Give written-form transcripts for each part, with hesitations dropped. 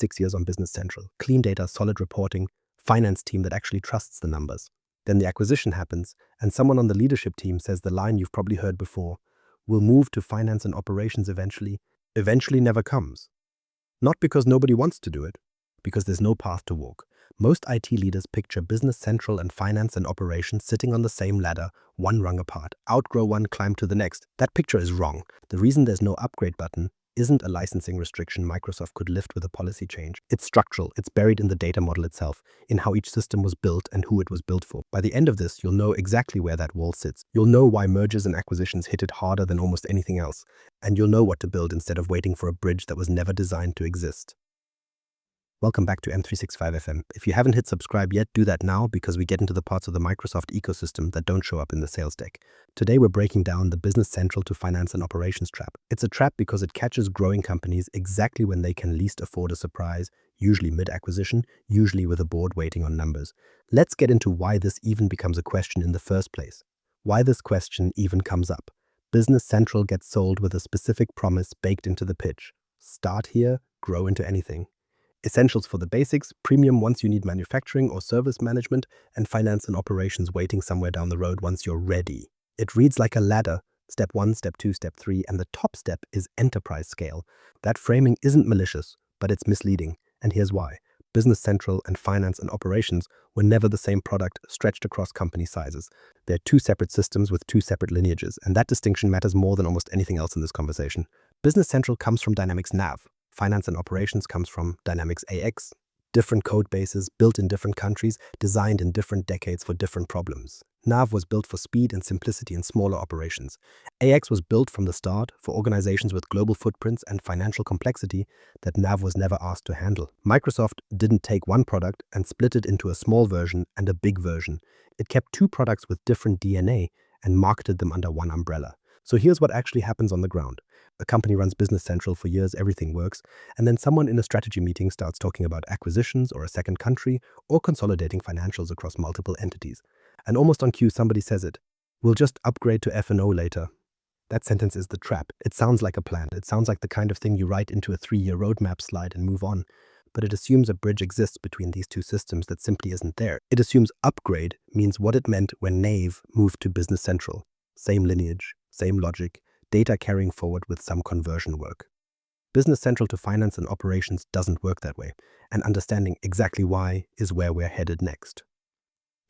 6 years on Business Central. Clean data, solid reporting, finance team that actually trusts the numbers. Then the acquisition happens, and someone on the leadership team says the line you've probably heard before, "We'll move to finance and operations eventually." Eventually never comes. Not because nobody wants to do it, because there's no path to walk. Most IT leaders picture Business Central and finance and operations sitting on the same ladder, one rung apart. Outgrow one, climb to the next. That picture is wrong. The reason there's no upgrade button isn't a licensing restriction Microsoft could lift with a policy change. It's structural. It's buried in the data model itself, in how each system was built and who it was built for. By the end of this, you'll know exactly where that wall sits. You'll know why mergers and acquisitions hit it harder than almost anything else. And you'll know what to build instead of waiting for a bridge that was never designed to exist. Welcome back to M365 FM. If you haven't hit subscribe yet, do that now because we get into the parts of the Microsoft ecosystem that don't show up in the sales deck. Today, we're breaking down the Business Central to finance and operations trap. It's a trap because it catches growing companies exactly when they can least afford a surprise, usually mid-acquisition, usually with a board waiting on numbers. Let's get into why this even becomes a question in the first place. Why this question even comes up. Business Central gets sold with a specific promise baked into the pitch. Start here, grow into anything. Essentials for the basics, premium once you need manufacturing or service management, and finance and operations waiting somewhere down the road once you're ready. It reads like a ladder, step 1, step 2, step 3, and the top step is enterprise scale. That framing isn't malicious, but it's misleading, and here's why. Business Central and finance and operations were never the same product stretched across company sizes. They're two separate systems with two separate lineages, and that distinction matters more than almost anything else in this conversation. Business Central comes from Dynamics NAV. Finance and operations comes from Dynamics AX. Different code bases, built in different countries, designed in different decades for different problems. NAV was built for speed and simplicity in smaller operations. AX was built from the start for organizations with global footprints and financial complexity that NAV was never asked to handle. Microsoft didn't take one product and split it into a small version and a big version. It kept two products with different DNA and marketed them under one umbrella. So here's what actually happens on the ground. A company runs Business Central for years, everything works, and then someone in a strategy meeting starts talking about acquisitions or a second country or consolidating financials across multiple entities. And almost on cue, somebody says it. "We'll just upgrade to F&O later." That sentence is the trap. It sounds like a plan. It sounds like the kind of thing you write into a 3-year roadmap slide and move on. But it assumes a bridge exists between these two systems that simply isn't there. It assumes upgrade means what it meant when NAV moved to Business Central. Same lineage, same logic, data carrying forward with some conversion work. Business Central to finance and operations doesn't work that way, and understanding exactly why is where we're headed next.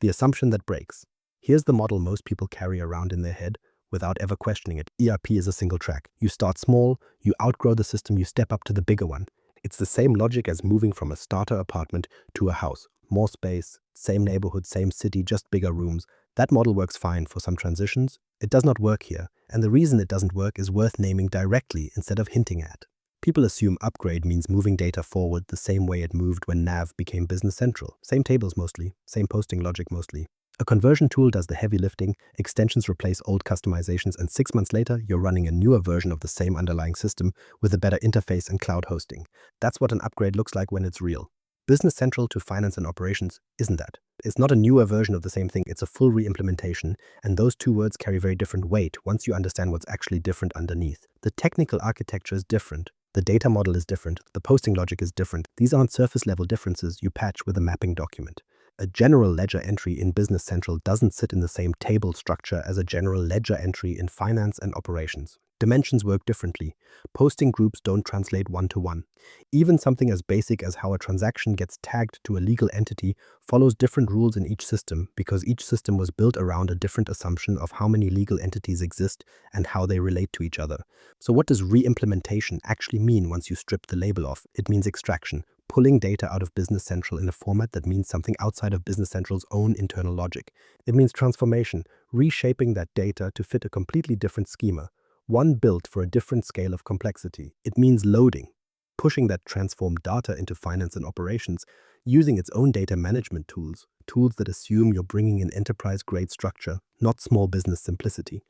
The assumption that breaks. Here's the model most people carry around in their head without ever questioning it. ERP is a single track. You start small, you outgrow the system, you step up to the bigger one. It's the same logic as moving from a starter apartment to a house. More space, same neighborhood, same city, just bigger rooms. That model works fine for some transitions. It does not work here, and the reason it doesn't work is worth naming directly instead of hinting at. People assume upgrade means moving data forward the same way it moved when NAV became Business Central. Same tables mostly, same posting logic mostly. A conversion tool does the heavy lifting, extensions replace old customizations, and 6 months later, you're running a newer version of the same underlying system with a better interface and cloud hosting. That's what an upgrade looks like when it's real. Business Central to finance and operations isn't that. It's not a newer version of the same thing, it's a full re-implementation, and those two words carry very different weight once you understand what's actually different underneath. The technical architecture is different, the data model is different, the posting logic is different. These aren't surface-level differences you patch with a mapping document. A general ledger entry in Business Central doesn't sit in the same table structure as a general ledger entry in finance and operations. Dimensions work differently. Posting groups don't translate one-to-one. Even something as basic as how a transaction gets tagged to a legal entity follows different rules in each system because each system was built around a different assumption of how many legal entities exist and how they relate to each other. So what does re-implementation actually mean once you strip the label off? It means extraction, pulling data out of Business Central in a format that means something outside of Business Central's own internal logic. It means transformation, reshaping that data to fit a completely different schema. One built for a different scale of complexity. It means loading, pushing that transformed data into finance and operations, using its own data management tools that assume you're bringing in enterprise-grade structure, not small business simplicity.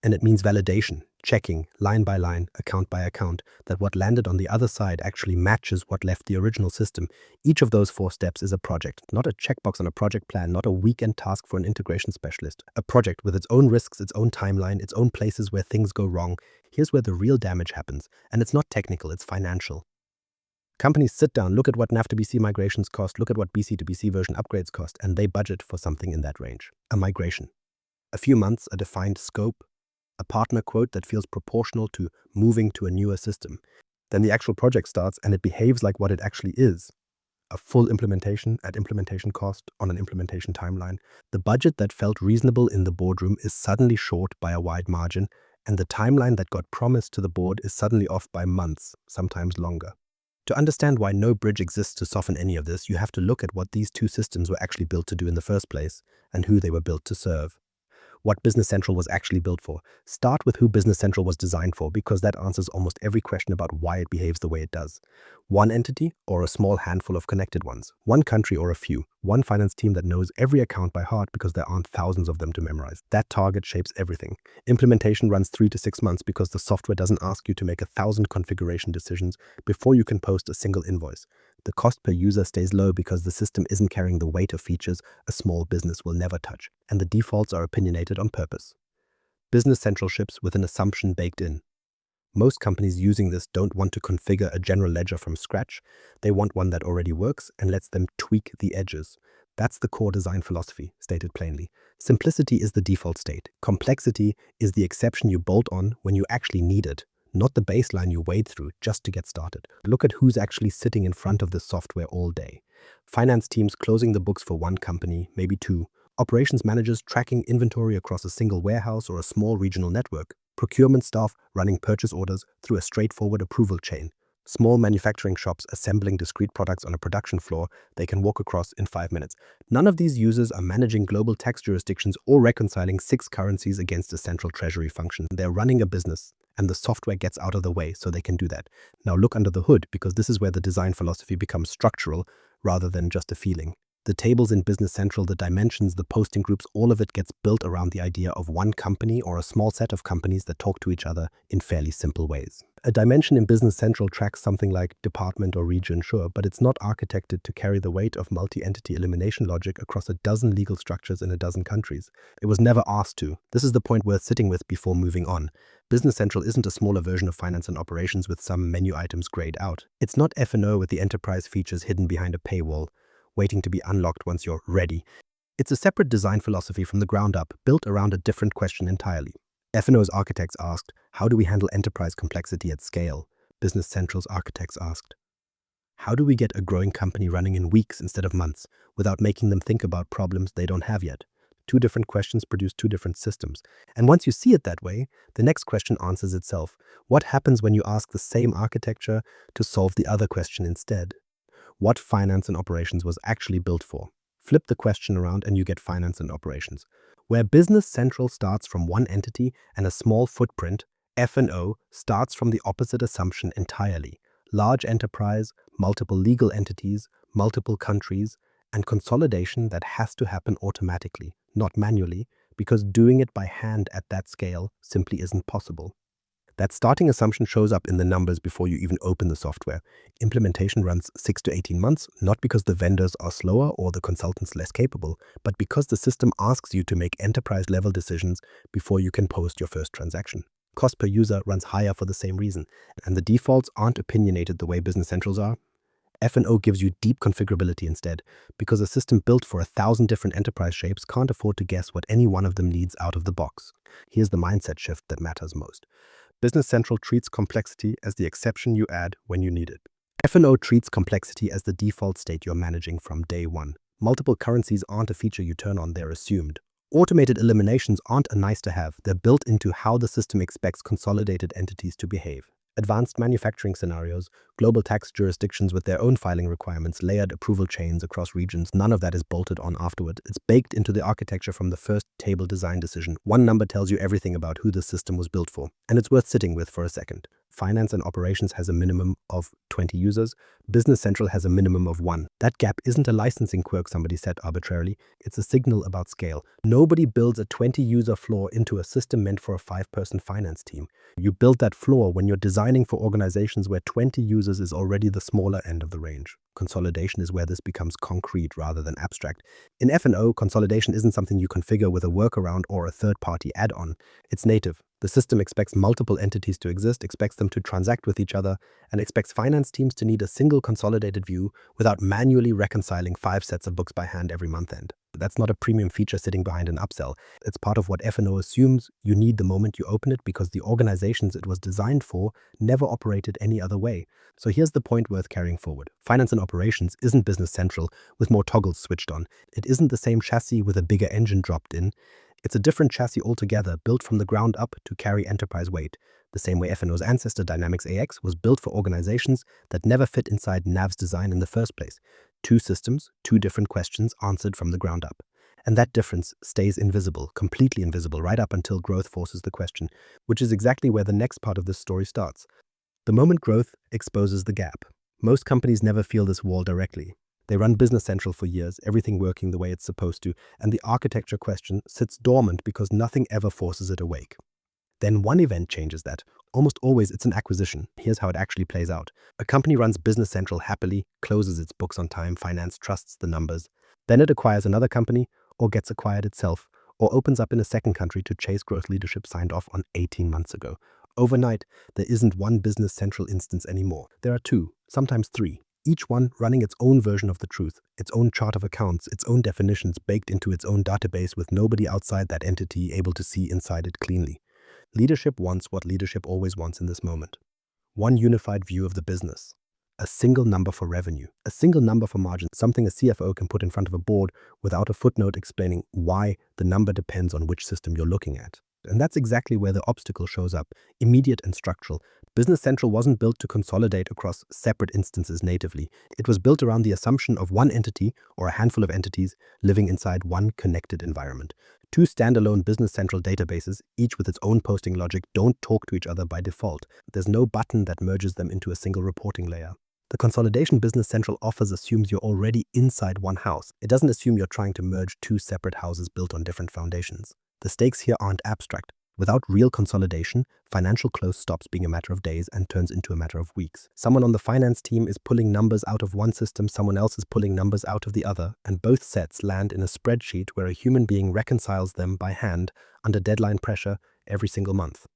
And it means validation, checking, line by line, account by account, that what landed on the other side actually matches what left the original system. Each of those 4 steps is a project, not a checkbox on a project plan, not a weekend task for an integration specialist. A project with its own risks, its own timeline, its own places where things go wrong. Here's where the real damage happens. And it's not technical, it's financial. Companies sit down, look at what NAV to BC migrations cost, look at what BC to BC version upgrades cost, and they budget for something in that range. A migration. A few months, a defined scope, a partner quote that feels proportional to moving to a newer system. Then the actual project starts and it behaves like what it actually is. A full implementation at implementation cost on an implementation timeline. The budget that felt reasonable in the boardroom is suddenly short by a wide margin, and the timeline that got promised to the board is suddenly off by months, sometimes longer. To understand why no bridge exists to soften any of this, you have to look at what these two systems were actually built to do in the first place and who they were built to serve. What Business Central was actually built for. Start with who Business Central was designed for, because that answers almost every question about why it behaves the way it does. One entity or a small handful of connected ones. One country or a few. One finance team that knows every account by heart because there aren't thousands of them to memorize. That target shapes everything. Implementation runs 3 to 6 months because the software doesn't ask you to make 1,000 configuration decisions before you can post a single invoice. The cost per user stays low because the system isn't carrying the weight of features a small business will never touch, and the defaults are opinionated on purpose. Business Central ships with an assumption baked in. Most companies using this don't want to configure a general ledger from scratch. They want one that already works and lets them tweak the edges. That's the core design philosophy, stated plainly. Simplicity is the default state. Complexity is the exception you bolt on when you actually need it, not the baseline you wade through just to get started. Look at who's actually sitting in front of this software all day. Finance teams closing the books for one company, maybe two. Operations managers tracking inventory across a single warehouse or a small regional network. Procurement staff running purchase orders through a straightforward approval chain. Small manufacturing shops assembling discrete products on a production floor they can walk across in 5 minutes. None of these users are managing global tax jurisdictions or reconciling 6 currencies against a central treasury function. They're running a business, and the software gets out of the way so they can do that. Now look under the hood, because this is where the design philosophy becomes structural rather than just a feeling. The tables in Business Central, the dimensions, the posting groups, all of it gets built around the idea of one company or a small set of companies that talk to each other in fairly simple ways. A dimension in Business Central tracks something like department or region, sure, but it's not architected to carry the weight of multi-entity elimination logic across a dozen legal structures in a dozen countries. It was never asked to. This is the point worth sitting with before moving on. Business Central isn't a smaller version of finance and operations with some menu items grayed out. It's not F&O with the enterprise features hidden behind a paywall, waiting to be unlocked once you're ready. It's a separate design philosophy from the ground up, built around a different question entirely. F&O's architects asked, how do we handle enterprise complexity at scale? Business Central's architects asked, how do we get a growing company running in weeks instead of months without making them think about problems they don't have yet? Two different questions produce two different systems. And once you see it that way, the next question answers itself. What happens when you ask the same architecture to solve the other question instead? What finance and operations was actually built for? Flip the question around and you get finance and operations. Where Business Central starts from one entity and a small footprint, F&O starts from the opposite assumption entirely. Large enterprise, multiple legal entities, multiple countries, and consolidation that has to happen automatically, not manually, because doing it by hand at that scale simply isn't possible. That starting assumption shows up in the numbers before you even open the software. Implementation runs 6 to 18 months, not because the vendors are slower or the consultants less capable, but because the system asks you to make enterprise-level decisions before you can post your first transaction. Cost per user runs higher for the same reason, and the defaults aren't opinionated the way Business Centrals are. F&O gives you deep configurability instead, because a system built for 1,000 different enterprise shapes can't afford to guess what any one of them needs out of the box. Here's the mindset shift that matters most. Business Central treats complexity as the exception you add when you need it. F&O treats complexity as the default state you're managing from day one. Multiple currencies aren't a feature you turn on, they're assumed. Automated eliminations aren't a nice to have, they're built into how the system expects consolidated entities to behave. Advanced manufacturing scenarios, global tax jurisdictions with their own filing requirements, layered approval chains across regions, none of that is bolted on afterward. It's baked into the architecture from the first table design decision. One number tells you everything about who the system was built for, and it's worth sitting with for a second. Finance and operations has a minimum of 20 users. Business Central has a minimum of 1. That gap isn't a licensing quirk somebody set arbitrarily. It's a signal about scale. Nobody builds a 20-user floor into a system meant for a 5-person finance team. You build that floor when you're designing for organizations where 20 users is already the smaller end of the range. Consolidation is where this becomes concrete rather than abstract. In F&O, consolidation isn't something you configure with a workaround or a third-party add-on. It's native. The system expects multiple entities to exist, expects them to transact with each other, and expects finance teams to need a single consolidated view without manually reconciling 5 sets of books by hand every month end. That's not a premium feature sitting behind an upsell. It's part of what F&O assumes you need the moment you open it because the organizations it was designed for never operated any other way. So here's the point worth carrying forward. Finance and operations isn't Business Central with more toggles switched on. It isn't the same chassis with a bigger engine dropped in. It's a different chassis altogether, built from the ground up to carry enterprise weight, the same way F&O's ancestor Dynamics AX was built for organizations that never fit inside NAV's design in the first place. 2 systems, 2 different questions answered from the ground up. And that difference stays invisible, completely invisible, right up until growth forces the question, which is exactly where the next part of this story starts. The moment growth exposes the gap. Most companies never feel this wall directly. They run Business Central for years, everything working the way it's supposed to, and the architecture question sits dormant because nothing ever forces it awake. Then one event changes that. Almost always it's an acquisition. Here's how it actually plays out. A company runs Business Central happily, closes its books on time, finance trusts the numbers. Then it acquires another company, or gets acquired itself, or opens up in a second country to chase growth leadership signed off on 18 months ago. Overnight, there isn't one Business Central instance anymore. There are 2, sometimes 3, each one running its own version of the truth, its own chart of accounts, its own definitions baked into its own database with nobody outside that entity able to see inside it cleanly. Leadership wants what leadership always wants in this moment. One unified view of the business. A single number for revenue, a single number for margin, something a CFO can put in front of a board without a footnote explaining why the number depends on which system you're looking at. And that's exactly where the obstacle shows up, immediate and structural. Business Central wasn't built to consolidate across separate instances natively. It was built around the assumption of one entity or a handful of entities living inside one connected environment. 2 standalone Business Central databases, each with its own posting logic, don't talk to each other by default. There's no button that merges them into a single reporting layer. The consolidation Business Central offers assumes you're already inside one house. It doesn't assume you're trying to merge 2 separate houses built on different foundations. The stakes here aren't abstract. Without real consolidation, financial close stops being a matter of days and turns into a matter of weeks. Someone on the finance team is pulling numbers out of one system, someone else is pulling numbers out of the other, and both sets land in a spreadsheet where a human being reconciles them by hand under deadline pressure every single month.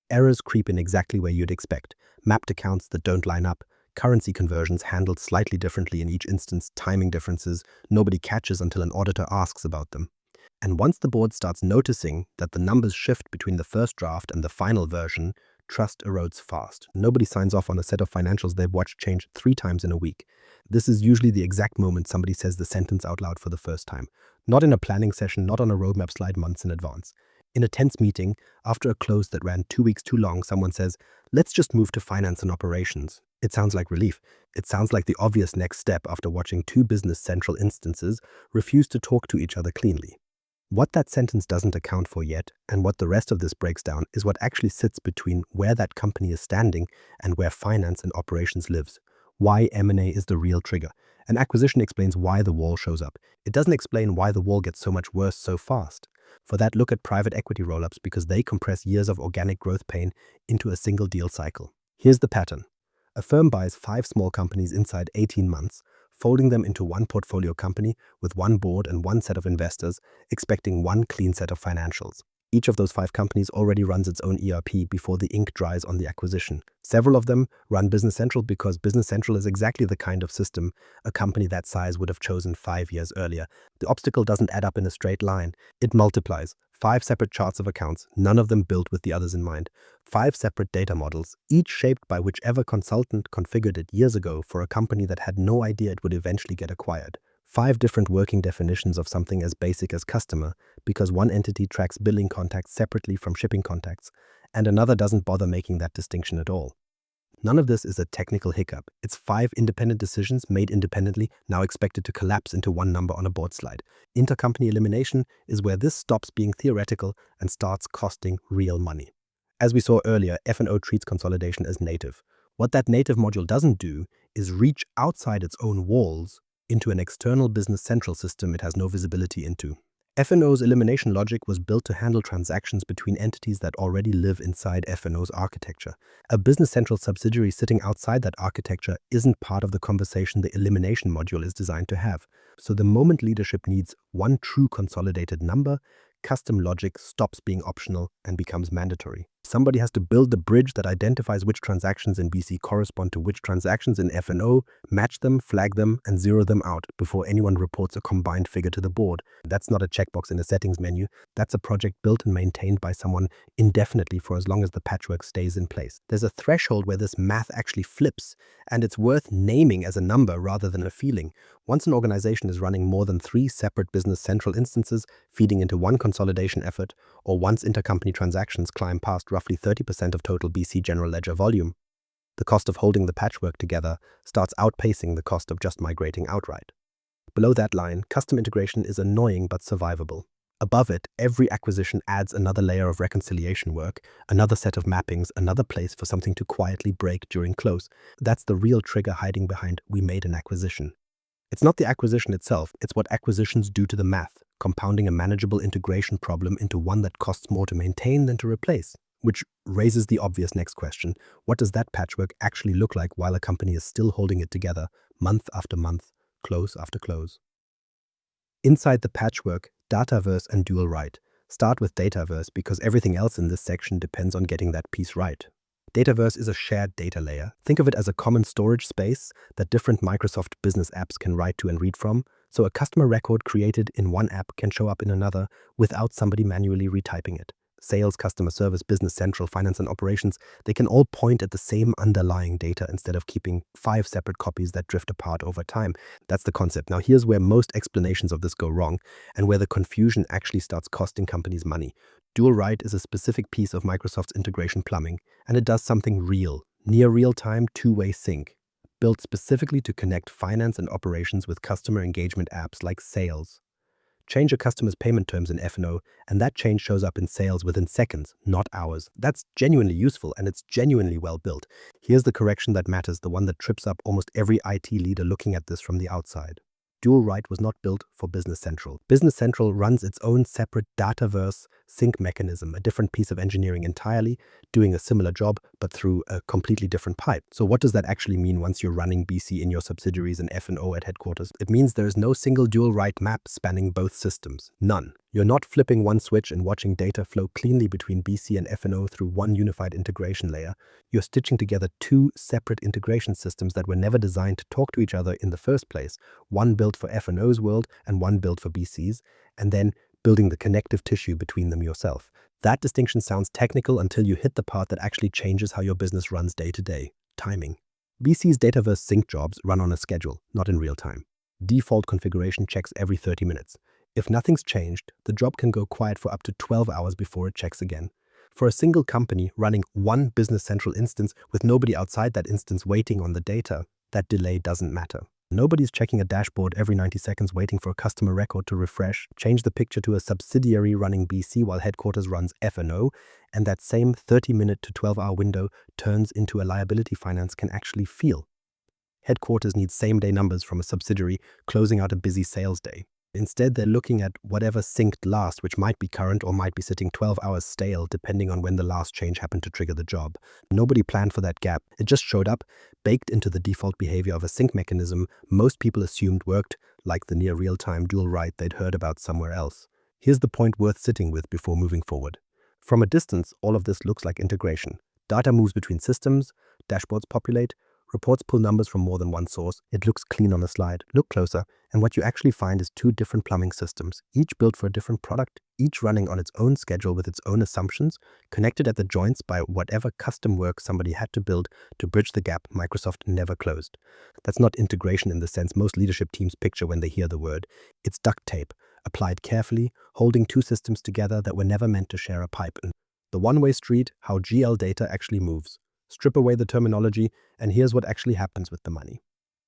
Errors creep in exactly where you'd expect. Mapped accounts that don't line up, currency conversions handled slightly differently in each instance, timing differences nobody catches until an auditor asks about them. And once the board starts noticing that the numbers shift between the first draft and the final version, trust erodes fast. Nobody signs off on a set of financials they've watched change 3 times in a week. This is usually the exact moment somebody says the sentence out loud for the first time. Not in a planning session, not on a roadmap slide months in advance. In a tense meeting, after a close that ran 2 weeks too long, someone says, "Let's just move to finance and operations." It sounds like relief. It sounds like the obvious next step after watching 2 Business Central instances refuse to talk to each other cleanly. What that sentence doesn't account for yet, and what the rest of this breaks down, is what actually sits between where that company is standing and where finance and operations lives. Why M&A is the real trigger. An acquisition explains why the wall shows up. It doesn't explain why the wall gets so much worse so fast. For that, look at private equity roll-ups because they compress years of organic growth pain into a single deal cycle. Here's the pattern. A firm buys 5 small companies inside 18 months, folding them into one portfolio company with one board and one set of investors, expecting one clean set of financials. Each of those 5 companies already runs its own ERP before the ink dries on the acquisition. Several of them run Business Central because Business Central is exactly the kind of system a company that size would have chosen 5 years earlier. The obstacle doesn't add up in a straight line. It multiplies. 5 separate charts of accounts, none of them built with the others in mind. 5 separate data models, each shaped by whichever consultant configured it years ago for a company that had no idea it would eventually get acquired. 5 different working definitions of something as basic as customer, because one entity tracks billing contacts separately from shipping contacts, and another doesn't bother making that distinction at all. None of this is a technical hiccup. It's 5 independent decisions made independently, now expected to collapse into one number on a board slide. Intercompany elimination is where this stops being theoretical and starts costing real money. As we saw earlier, F&O treats consolidation as native. What that native module doesn't do is reach outside its own walls into an external Business Central system it has no visibility into. F&O's elimination logic was built to handle transactions between entities that already live inside F&O's architecture. A Business Central subsidiary sitting outside that architecture isn't part of the conversation the elimination module is designed to have. So the moment leadership needs one true consolidated number, custom logic stops being optional and becomes mandatory. Somebody has to build the bridge that identifies which transactions in BC correspond to which transactions in F&O, match them, flag them, and zero them out before anyone reports a combined figure to the board. That's not a checkbox in a settings menu. That's a project built and maintained by someone indefinitely for as long as the patchwork stays in place. There's a threshold where this math actually flips, and it's worth naming as a number rather than a feeling. Once an organization is running more than 3 separate Business Central instances feeding into one consolidation effort, or once intercompany transactions climb past roughly 30% of total BC general ledger volume, the cost of holding the patchwork together starts outpacing the cost of just migrating outright. Below that line, custom integration is annoying but survivable. Above it, every acquisition adds another layer of reconciliation work, another set of mappings, another place for something to quietly break during close. That's the real trigger hiding behind "we made an acquisition." It's not the acquisition itself, it's what acquisitions do to the math, compounding a manageable integration problem into one that costs more to maintain than to replace. Which raises the obvious next question: what does that patchwork actually look like while a company is still holding it together, month after month, close after close? Inside the patchwork, Dataverse and dual write. Start with Dataverse because everything else in this section depends on getting that piece right. Dataverse is a shared data layer. Think of it as a common storage space that different Microsoft business apps can write to and read from, so a customer record created in one app can show up in another without somebody manually retyping it. Sales, customer service, business central, finance and operations, they can all point at the same underlying data instead of keeping 5 separate copies that drift apart over time. That's the concept. Now here's where most explanations of this go wrong and where the confusion actually starts costing companies money. Dual write is a specific piece of Microsoft's integration plumbing, and it does something real, near real-time two-way sync, built specifically to connect finance and operations with customer engagement apps like sales. Change a customer's payment terms in F&O, and that change shows up in sales within seconds, not hours. That's genuinely useful, and it's genuinely well built. Here's the correction that matters, the one that trips up almost every IT leader looking at this from the outside. Dual write was not built for Business Central. Business Central runs its own separate Dataverse sync mechanism, a different piece of engineering entirely, doing a similar job, but through a completely different pipe. So what does that actually mean once you're running BC in your subsidiaries and F&O at headquarters? It means there is no single dual write map spanning both systems. None. You're not flipping one switch and watching data flow cleanly between BC and F&O through one unified integration layer. You're stitching together 2 separate integration systems that were never designed to talk to each other in the first place, one built for F&O's world and one built for BC's, and then building the connective tissue between them yourself. That distinction sounds technical until you hit the part that actually changes how your business runs day to day: timing. BC's Dataverse sync jobs run on a schedule, not in real time. Default configuration checks every 30 minutes. If nothing's changed, the job can go quiet for up to 12 hours before it checks again. For a single company running one Business Central instance with nobody outside that instance waiting on the data, that delay doesn't matter. Nobody's checking a dashboard every 90 seconds waiting for a customer record to refresh, change the picture to a subsidiary running BC while headquarters runs F&O, and that same 30-minute to 12-hour window turns into a liability finance can actually feel. Headquarters needs same-day numbers from a subsidiary closing out a busy sales day. Instead, they're looking at whatever synced last, which might be current or might be sitting 12 hours stale, depending on when the last change happened to trigger the job. Nobody planned for that gap. It just showed up, baked into the default behavior of a sync mechanism most people assumed worked, like the near real-time dual write they'd heard about somewhere else. Here's the point worth sitting with before moving forward. From a distance, all of this looks like integration. Data moves between systems, dashboards populate, reports pull numbers from more than one source. It looks clean on a slide. Look closer, and what you actually find is 2 different plumbing systems, each built for a different product, each running on its own schedule with its own assumptions, connected at the joints by whatever custom work somebody had to build to bridge the gap Microsoft never closed. That's not integration in the sense most leadership teams picture when they hear the word. It's duct tape, applied carefully, holding 2 systems together that were never meant to share a pipe. And the one-way street, how GL data actually moves. Strip away the terminology, and here's what actually happens with the money.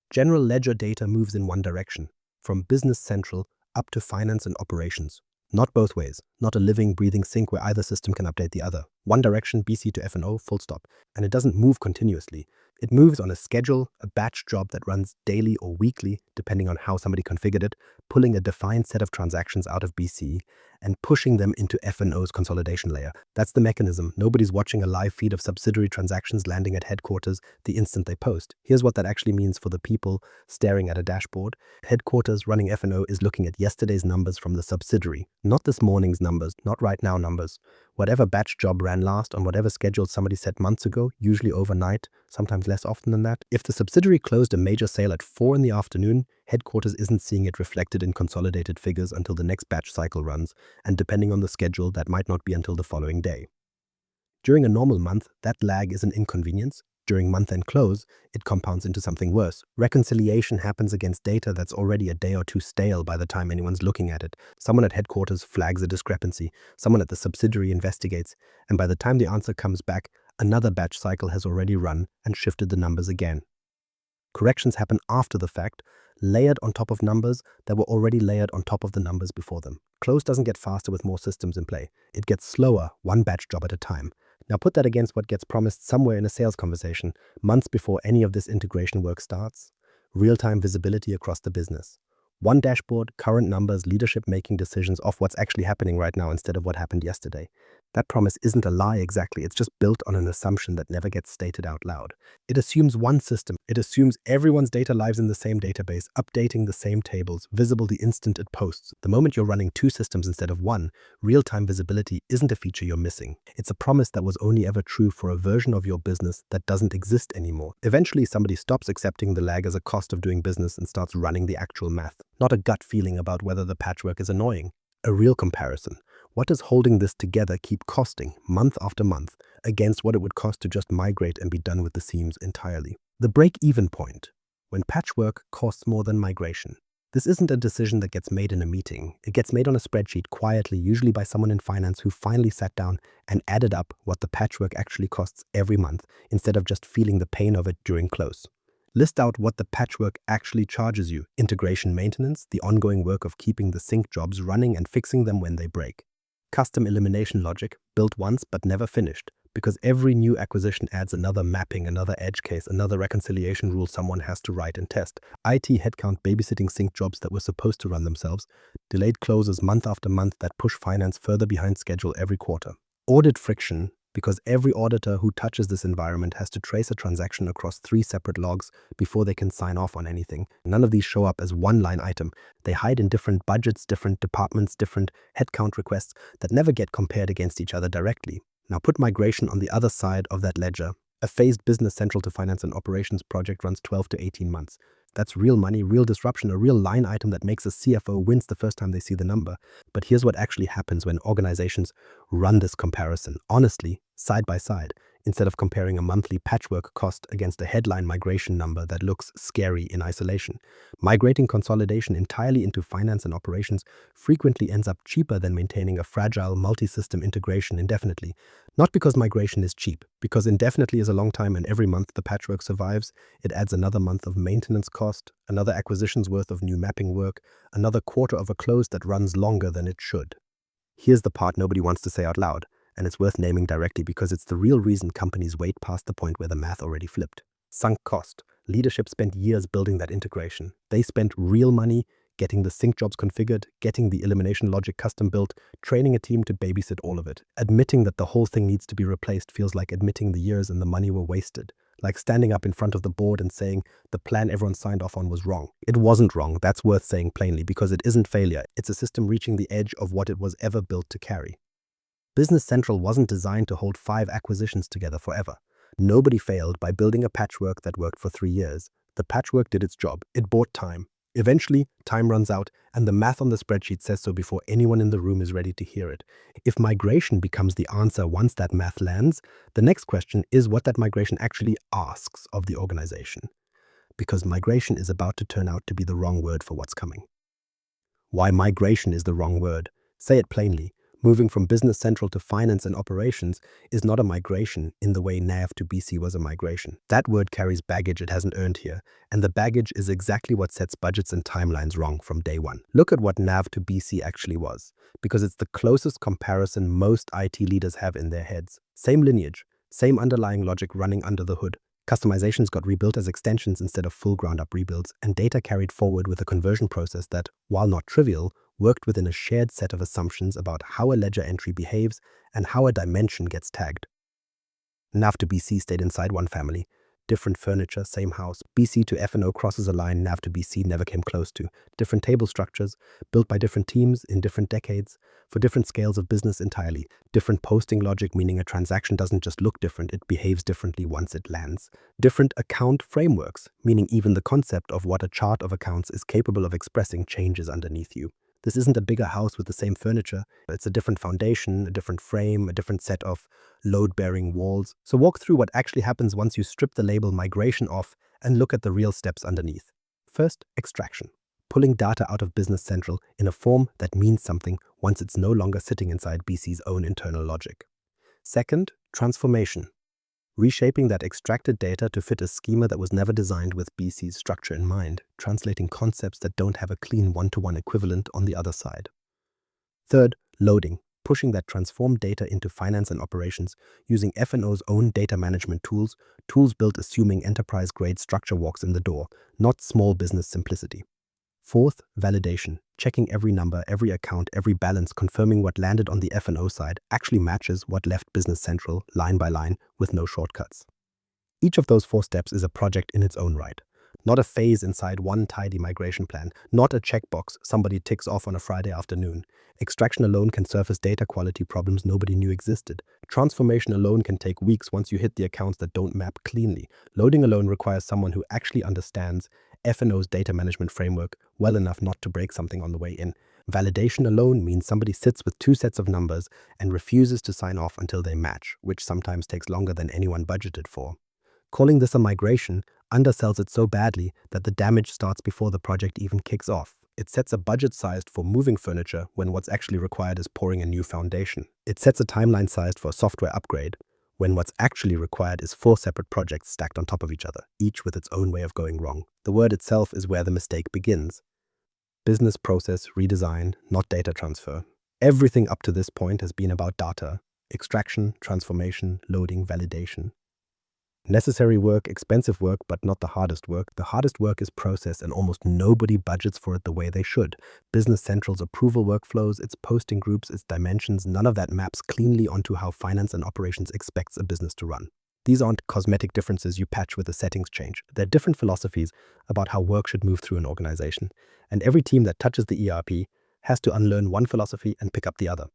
General ledger data moves in one direction, from Business Central up to finance and operations. Not both ways, not a living, breathing sync where either system can update the other. One direction, BC to F&O, full stop. And it doesn't move continuously. It moves on a schedule, a batch job that runs daily or weekly, depending on how somebody configured it, pulling a defined set of transactions out of BC, and pushing them into F&O's consolidation layer. That's the mechanism. Nobody's watching a live feed of subsidiary transactions landing at headquarters the instant they post. Here's what that actually means for the people staring at a dashboard. Headquarters running F&O is looking at yesterday's numbers from the subsidiary, not this morning's numbers, not right now numbers. Whatever batch job ran last on whatever schedule somebody set months ago, usually overnight, sometimes less often than that. If the subsidiary closed a major sale at 4 in the afternoon, headquarters isn't seeing it reflected in consolidated figures until the next batch cycle runs, and depending on the schedule, that might not be until the following day. During a normal month, that lag is an inconvenience. During month-end close, it compounds into something worse. Reconciliation happens against data that's already a day or two stale by the time anyone's looking at it. Someone at headquarters flags a discrepancy, someone at the subsidiary investigates, and by the time the answer comes back, another batch cycle has already run and shifted the numbers again. Corrections happen after the fact, layered on top of numbers that were already layered on top of the numbers before them. Close doesn't get faster with more systems in play. It gets slower, one batch job at a time. Now put that against what gets promised somewhere in a sales conversation, months before any of this integration work starts. Real-time visibility across the business. One dashboard, current numbers, leadership making decisions off what's actually happening right now instead of what happened yesterday. That promise isn't a lie exactly, it's just built on an assumption that never gets stated out loud. It assumes one system. It assumes everyone's data lives in the same database, updating the same tables, visible the instant it posts. The moment you're running two systems instead of one, real-time visibility isn't a feature you're missing. It's a promise that was only ever true for a version of your business that doesn't exist anymore. Eventually, somebody stops accepting the lag as a cost of doing business and starts running the actual math. Not a gut feeling about whether the patchwork is annoying. A real comparison. What does holding this together keep costing, month after month, against what it would cost to just migrate and be done with the seams entirely? The break-even point, when patchwork costs more than migration. This isn't a decision that gets made in a meeting. It gets made on a spreadsheet quietly, usually by someone in finance who finally sat down and added up what the patchwork actually costs every month, instead of just feeling the pain of it during close. List out what the patchwork actually charges you. Integration maintenance, the ongoing work of keeping the sync jobs running and fixing them when they break. Custom elimination logic, built once but never finished, because every new acquisition adds another mapping, another edge case, another reconciliation rule someone has to write and test. IT headcount babysitting sync jobs that were supposed to run themselves. Delayed closes month after month that push finance further behind schedule every quarter. Audit friction, because every auditor who touches this environment has to trace a transaction across 3 separate logs before they can sign off on anything. None of these show up as one line item. They hide in different budgets, different departments, different headcount requests that never get compared against each other directly. Now put migration on the other side of that ledger. A phased business central to finance and operations project runs 12 to 18 months. That's real money, real disruption, a real line item that makes a CFO wince the first time they see the number. But here's what actually happens when organizations run this comparison, honestly, side by side, instead of comparing a monthly patchwork cost against a headline migration number that looks scary in isolation. Migrating consolidation entirely into finance and operations frequently ends up cheaper than maintaining a fragile multi-system integration indefinitely. Not because migration is cheap, because indefinitely is a long time, and every month the patchwork survives, it adds another month of maintenance cost, another acquisition's worth of new mapping work, another quarter of a close that runs longer than it should. Here's the part nobody wants to say out loud, and it's worth naming directly because it's the real reason companies wait past the point where the math already flipped. Sunk cost. Leadership spent years building that integration. They spent real money getting the sync jobs configured, getting the elimination logic custom built, training a team to babysit all of it. Admitting that the whole thing needs to be replaced feels like admitting the years and the money were wasted. Like standing up in front of the board and saying the plan everyone signed off on was wrong. It wasn't wrong, that's worth saying plainly, because it isn't failure. It's a system reaching the edge of what it was ever built to carry. Business Central wasn't designed to hold 5 acquisitions together forever. Nobody failed by building a patchwork that worked for 3 years. The patchwork did its job. It bought time. Eventually, time runs out, and the math on the spreadsheet says so before anyone in the room is ready to hear it. If migration becomes the answer once that math lands, the next question is what that migration actually asks of the organization. Because migration is about to turn out to be the wrong word for what's coming. Why migration is the wrong word? Say it plainly. Moving from Business Central to finance and operations is not a migration in the way NAV to BC was a migration. That word carries baggage it hasn't earned here, and the baggage is exactly what sets budgets and timelines wrong from day one. Look at what NAV to BC actually was, because it's the closest comparison most IT leaders have in their heads. Same lineage, same underlying logic running under the hood. Customizations got rebuilt as extensions instead of full ground-up rebuilds, and data carried forward with a conversion process that, while not trivial, worked within a shared set of assumptions about how a ledger entry behaves and how a dimension gets tagged. NAV to BC stayed inside one family. Different furniture, same house. BC to F&O crosses a line NAV to BC never came close to. Different table structures, built by different teams in different decades, for different scales of business entirely. Different posting logic, meaning a transaction doesn't just look different, it behaves differently once it lands. Different account frameworks, meaning even the concept of what a chart of accounts is capable of expressing changes underneath you. This isn't a bigger house with the same furniture. It's a different foundation, a different frame, a different set of load-bearing walls. So walk through what actually happens once you strip the label migration off and look at the real steps underneath. First, extraction. Pulling data out of Business Central in a form that means something once it's no longer sitting inside BC's own internal logic. Second, transformation. Reshaping that extracted data to fit a schema that was never designed with BC's structure in mind, translating concepts that don't have a clean one-to-one equivalent on the other side. Third, loading. Pushing that transformed data into finance and operations using F&O's own data management tools built assuming enterprise-grade structure walks in the door, not small business simplicity. Fourth, validation. Checking every number, every account, every balance, confirming what landed on the F&O side actually matches what left Business Central line by line with no shortcuts. Each of those 4 steps is a project in its own right. Not a phase inside one tidy migration plan, not a checkbox somebody ticks off on a Friday afternoon. Extraction alone can surface data quality problems nobody knew existed. Transformation alone can take weeks once you hit the accounts that don't map cleanly. Loading alone requires someone who actually understands F&O's data management framework well enough not to break something on the way in. Validation alone means somebody sits with 2 sets of numbers and refuses to sign off until they match, which sometimes takes longer than anyone budgeted for. Calling this a migration undersells it so badly that the damage starts before the project even kicks off. It sets a budget sized for moving furniture when what's actually required is pouring a new foundation. It sets a timeline sized for a software upgrade when what's actually required is 4 separate projects stacked on top of each other, each with its own way of going wrong. The word itself is where the mistake begins. Business process redesign, not data transfer. Everything up to this point has been about data, extraction, transformation, loading, validation. Necessary work, expensive work, but not the hardest work. The hardest work is process, and almost nobody budgets for it the way they should. Business Central's approval workflows, its posting groups, its dimensions, none of that maps cleanly onto how finance and operations expects a business to run. These aren't cosmetic differences you patch with a settings change. They're different philosophies about how work should move through an organization. And every team that touches the ERP has to unlearn one philosophy and pick up the other.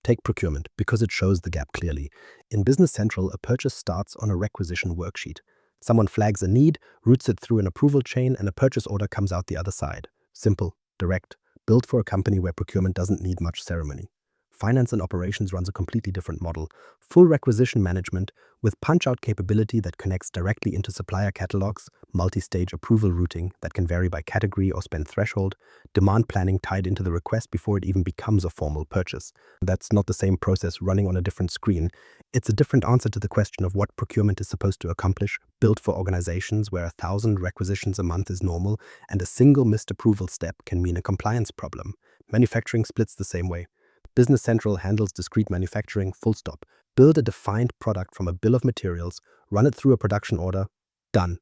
Take procurement, because it shows the gap clearly. In Business Central, a purchase starts on a requisition worksheet. Someone flags a need, routes it through an approval chain, and a purchase order comes out the other side. Simple, direct, built for a company where procurement doesn't need much ceremony. Finance and operations runs a completely different model. Full requisition management with punch-out capability that connects directly into supplier catalogs, multi-stage approval routing that can vary by category or spend threshold, demand planning tied into the request before it even becomes a formal purchase. That's not the same process running on a different screen. It's a different answer to the question of what procurement is supposed to accomplish, built for organizations where 1,000 requisitions a month is normal, and a single missed approval step can mean a compliance problem. Manufacturing splits the same way. Business Central handles discrete manufacturing, full stop. Build a defined product from a bill of materials, run it through a production order, done.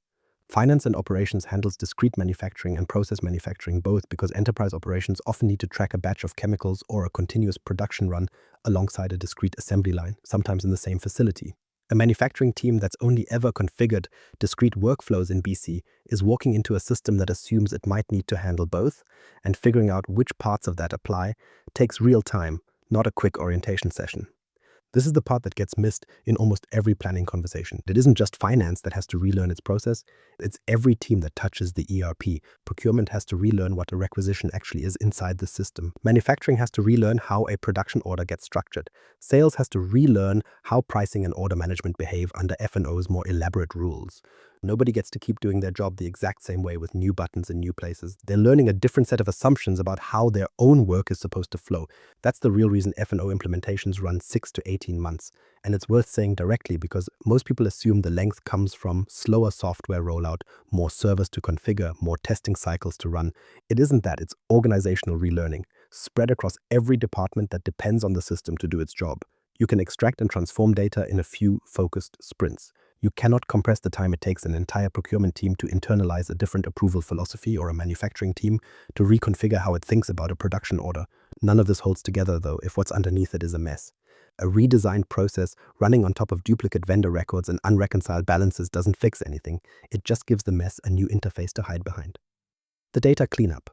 Finance and operations handles discrete manufacturing and process manufacturing both because enterprise operations often need to track a batch of chemicals or a continuous production run alongside a discrete assembly line, sometimes in the same facility. A manufacturing team that's only ever configured discrete workflows in BC is walking into a system that assumes it might need to handle both, and figuring out which parts of that apply takes real time, not a quick orientation session. This is the part that gets missed in almost every planning conversation. It isn't just finance that has to relearn its process, it's every team that touches the ERP. Procurement has to relearn what a requisition actually is inside the system. Manufacturing has to relearn how a production order gets structured. Sales has to relearn how pricing and order management behave under F&O's more elaborate rules. Nobody gets to keep doing their job the exact same way with new buttons in new places. They're learning a different set of assumptions about how their own work is supposed to flow. That's the real reason F&O implementations run 6 to 18 months. And it's worth saying directly because most people assume the length comes from slower software rollout, more servers to configure, more testing cycles to run. It isn't that, it's organizational relearning, spread across every department that depends on the system to do its job. You can extract and transform data in a few focused sprints. You cannot compress the time it takes an entire procurement team to internalize a different approval philosophy or a manufacturing team to reconfigure how it thinks about a production order. None of this holds together, though, if what's underneath it is a mess. A redesigned process running on top of duplicate vendor records and unreconciled balances doesn't fix anything. It just gives the mess a new interface to hide behind. The data cleanup.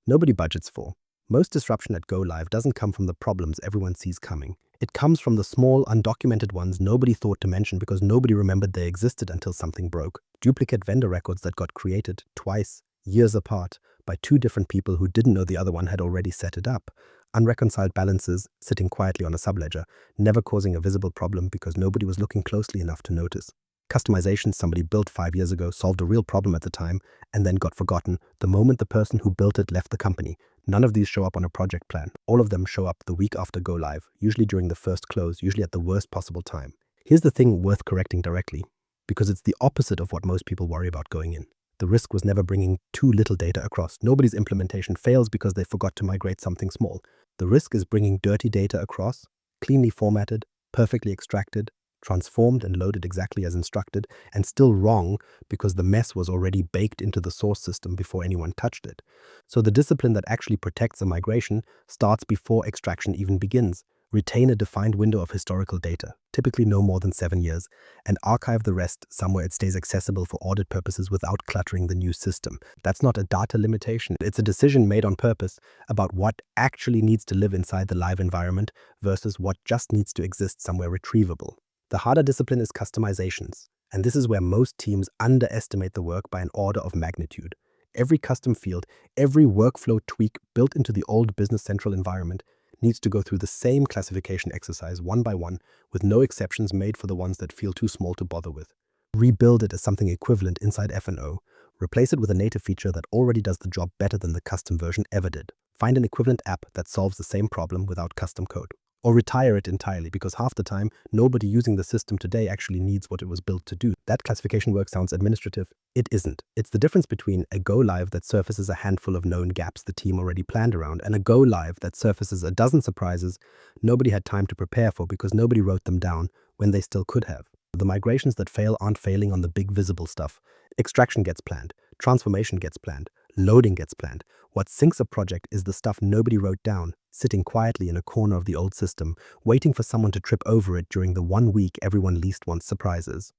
Nobody budgets for. Most disruption at go live doesn't come from the problems everyone sees coming. It comes from the small, undocumented ones nobody thought to mention because nobody remembered they existed until something broke. Duplicate vendor records that got created twice, years apart, by two different people who didn't know the other one had already set it up. Unreconciled balances sitting quietly on a subledger, never causing a visible problem because nobody was looking closely enough to notice. Customizations somebody built 5 years ago solved a real problem at the time and then got forgotten the moment the person who built it left the company. None of these show up on a project plan. All of them show up the week after go live, usually during the first close, usually at the worst possible time. Here's the thing worth correcting directly, because it's the opposite of what most people worry about going in. The risk was never bringing too little data across. Nobody's implementation fails because they forgot to migrate something small. The risk is bringing dirty data across, cleanly formatted, perfectly extracted, transformed and loaded exactly as instructed, and still wrong because the mess was already baked into the source system before anyone touched it. So the discipline that actually protects a migration starts before extraction even begins. Retain a defined window of historical data, typically no more than 7 years, and archive the rest somewhere it stays accessible for audit purposes without cluttering the new system. That's not a data limitation. It's a decision made on purpose about what actually needs to live inside the live environment versus what just needs to exist somewhere retrievable. The harder discipline is customizations, and this is where most teams underestimate the work by an order of magnitude. Every custom field, every workflow tweak built into the old Business Central environment needs to go through the same classification exercise one by one, with no exceptions made for the ones that feel too small to bother with. Rebuild it as something equivalent inside F&O. Replace it with a native feature that already does the job better than the custom version ever did. Find an equivalent app that solves the same problem without custom code. Or retire it entirely, because half the time, nobody using the system today actually needs what it was built to do. That classification work sounds administrative. It isn't. It's the difference between a go-live that surfaces a handful of known gaps the team already planned around and a go-live that surfaces a dozen surprises nobody had time to prepare for because nobody wrote them down when they still could have. The migrations that fail aren't failing on the big visible stuff. Extraction gets planned. Transformation gets planned. Loading gets planned. What sinks a project is the stuff nobody wrote down, sitting quietly in a corner of the old system, waiting for someone to trip over it during the 1 week everyone least wants surprises.